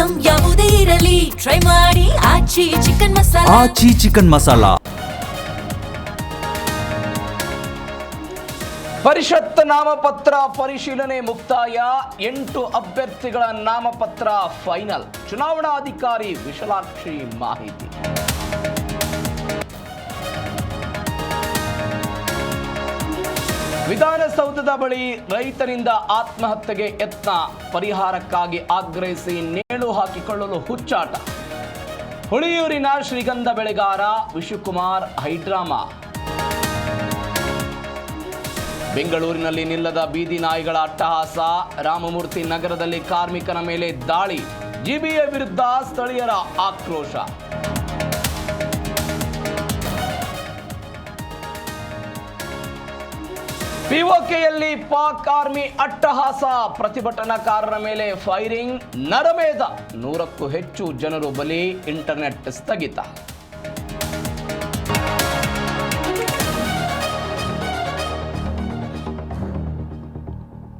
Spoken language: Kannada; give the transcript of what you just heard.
ಐಟಂ ಯಾವುದೇ ಇರಲಿ ಟ್ರೈ ಮಾಡಿ ಆಚಿ ಚಿಕನ್ ಮಸಾಲಾ. ಆಚಿ ಚಿಕನ್ ಮಸಾಲಾ. ಪರಿಷತ್ ನಾಮಪತ್ರ ಪರಿಶೀಲನೆ ಮುಕ್ತಾಯ. 8 ಅಭ್ಯರ್ಥಿಗಳ ನಾಮಪತ್ರ ಫೈನಲ್. ಚುನಾವಣಾಧಿಕಾರಿ ವಿಶಾಲಾಕ್ಷಿ ಮಾಹಿತಿ. ವಿಧಾನಸೌಧದ ಬಳಿ ರೈತನಿಂದ ಆತ್ಮಹತ್ಯೆಗೆ ಯತ್ನ. ಪರಿಹಾರಕ್ಕಾಗಿ ಆಗ್ರಹಿಸಿ ನೇಣು ಹಾಕಿಕೊಳ್ಳಲು ಹುಚ್ಚಾಟ. ಹುಳಿಯೂರಿನ ಶ್ರೀಗಂಧ ಬೆಳೆಗಾರ ವಿಶುಕುಮಾರ್ ಹೈಡ್ರಾಮಾ. ಬೆಂಗಳೂರಿನಲ್ಲಿ ನಿಲ್ಲದ ಬೀದಿ ನಾಯಿಗಳ ಅಟ್ಟಹಾಸ. ರಾಮಮೂರ್ತಿ ನಗರದಲ್ಲಿ ಕಾರ್ಮಿಕನ ಮೇಲೆ ದಾಳಿ. ಜಿಬಿಎ ವಿರುದ್ಧ ಸ್ಥಳೀಯರ ಆಕ್ರೋಶ. ಪಿಒಕೆಯಲ್ಲಿ ಪಾಕ್ ಆರ್ಮಿ ಅಟ್ಟಹಾಸ. ಪ್ರತಿಭಟನಾಕಾರರ ಮೇಲೆ ಫೈರಿಂಗ್. ನರಮೇಧ. 100ಕ್ಕೂ ಹೆಚ್ಚು ಜನರು ಬಲಿ. ಇಂಟರ್ನೆಟ್ ಸ್ಥಗಿತ.